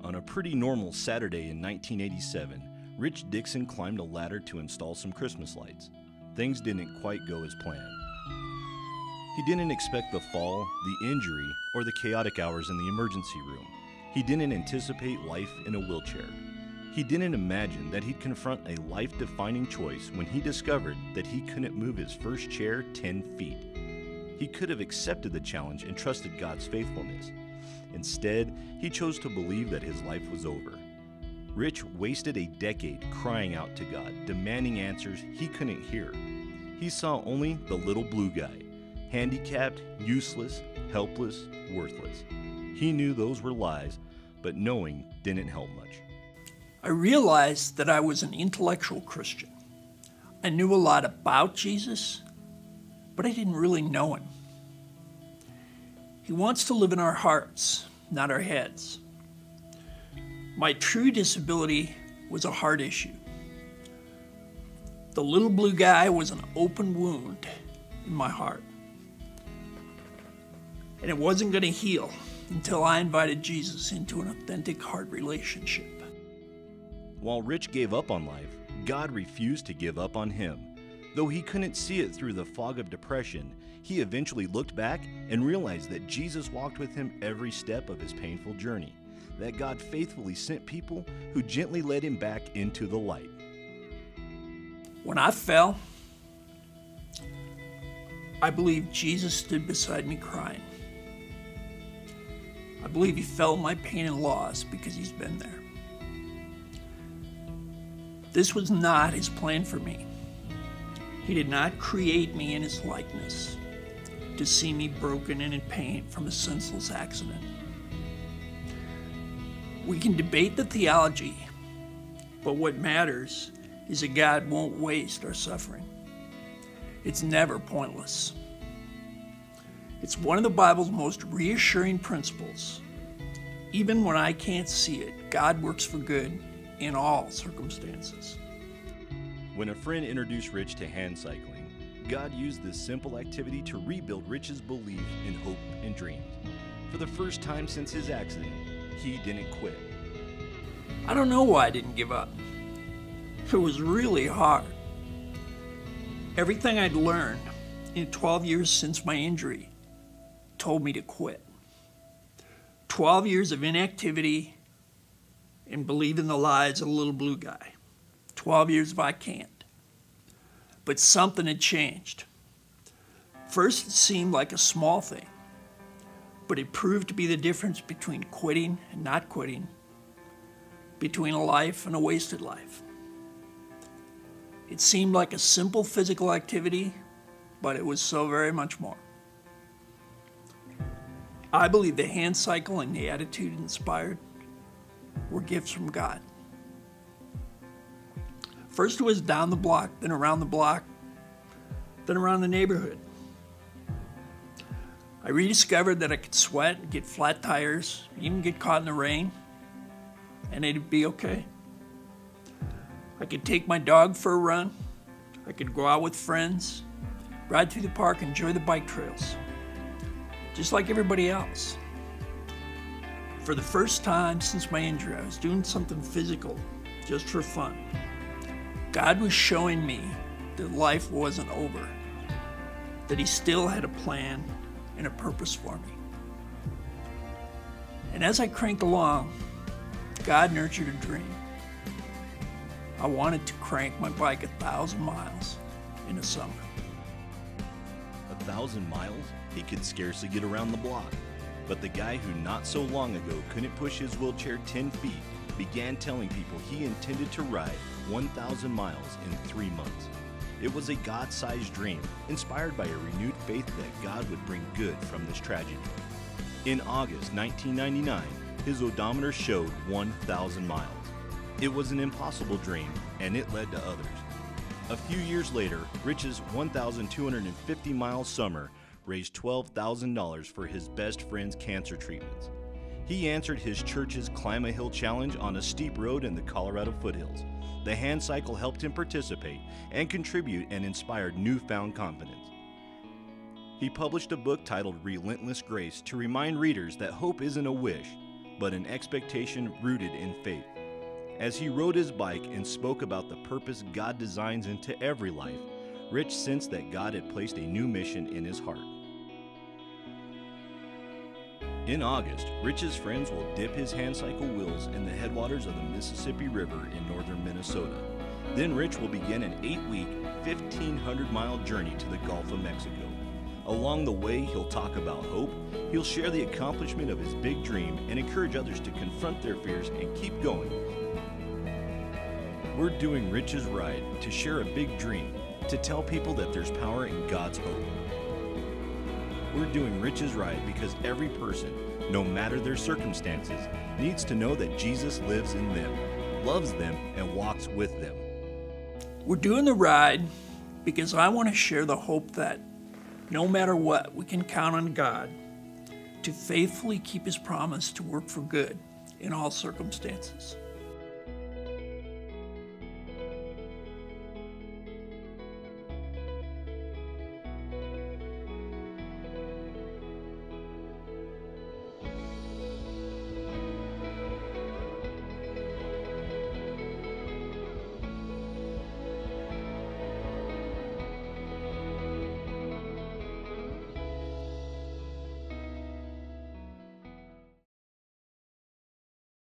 On a pretty normal Saturday in 1987, Rich Dixon climbed a ladder to install some Christmas lights. Things didn't quite go as planned. He didn't expect the fall, the injury, or the chaotic hours in the emergency room. He didn't anticipate life in a wheelchair. He didn't imagine that he'd confront a life-defining choice when he discovered that he couldn't move his first chair 10 feet. He could have accepted the challenge and trusted God's faithfulness. Instead, he chose to believe that his life was over. Rich wasted a decade crying out to God, demanding answers he couldn't hear. He saw only the little blue guy, handicapped, useless, helpless, worthless. He knew those were lies, but knowing didn't help much. I realized that I was an intellectual Christian. I knew a lot about Jesus, but I didn't really know him. He wants to live in our hearts, not our heads. My true disability was a heart issue. The little blue guy was an open wound in my heart. And it wasn't going to heal until I invited Jesus into an authentic heart relationship. While Rich gave up on life, God refused to give up on him. Though he couldn't see it through the fog of depression, he eventually looked back and realized that Jesus walked with him every step of his painful journey, that God faithfully sent people who gently led him back into the light. When I fell, I believe Jesus stood beside me crying. I believe he felt my pain and loss because he's been there. This was not his plan for me. He did not create me in his likeness to see me broken and in pain from a senseless accident. We can debate the theology, but what matters is that God won't waste our suffering. It's never pointless. It's one of the Bible's most reassuring principles. Even when I can't see it, God works for good in all circumstances. When a friend introduced Rich to hand cycling, God used this simple activity to rebuild Rich's belief in hope and dreams. For the first time since his accident, he didn't quit. I don't know why I didn't give up. It was really hard. Everything I'd learned in 12 years since my injury told me to quit. 12 years of inactivity and believing the lies of the little blue guy. 12 years of I can't. But something had changed. First, it seemed like a small thing, but it proved to be the difference between quitting and not quitting, between a life and a wasted life. It seemed like a simple physical activity, but it was so very much more. I believe the hand cycle and the attitude it inspired were gifts from God. First it was down the block, then around the block, then around the neighborhood. I rediscovered that I could sweat, get flat tires, even get caught in the rain, and it'd be okay. I could take my dog for a run. I could go out with friends, ride through the park, enjoy the bike trails, just like everybody else. For the first time since my injury, I was doing something physical just for fun. God was showing me that life wasn't over, that he still had a plan and a purpose for me. And as I cranked along, God nurtured a dream. I wanted to crank my bike 1,000 miles in a summer. 1,000 miles? He could scarcely get around the block. But the guy who not so long ago couldn't push his wheelchair 10 feet began telling people he intended to ride 1,000 miles in 3 months. It was a God-sized dream, inspired by a renewed faith that God would bring good from this tragedy. In August 1999, his odometer showed 1,000 miles. It was an impossible dream, and it led to others. A few years later, Rich's 1,250-mile summer raised $12,000 for his best friend's cancer treatments. He answered his church's Climb a Hill challenge on a steep road in the Colorado foothills. The hand cycle helped him participate and contribute and inspired newfound confidence. He published a book titled Relentless Grace to remind readers that hope isn't a wish. but an expectation rooted in faith. As he rode his bike and spoke about the purpose God designs into every life, Rich sensed that God had placed a new mission in his heart. In August, Rich's friends will dip his hand-cycle wheels in the headwaters of the Mississippi River in northern Minnesota. Then Rich will begin an 8-week, 1,500-mile journey to the Gulf of Mexico. Along the way, he'll talk about hope, he'll share the accomplishment of his big dream, and encourage others to confront their fears and keep going. We're doing Rich's Ride to share a big dream, to tell people that there's power in God's hope. We're doing Rich's Ride because every person, no matter their circumstances, needs to know that Jesus lives in them, loves them, and walks with them. We're doing the ride because I want to share the hope that no matter what, we can count on God to faithfully keep his promise to work for good in all circumstances.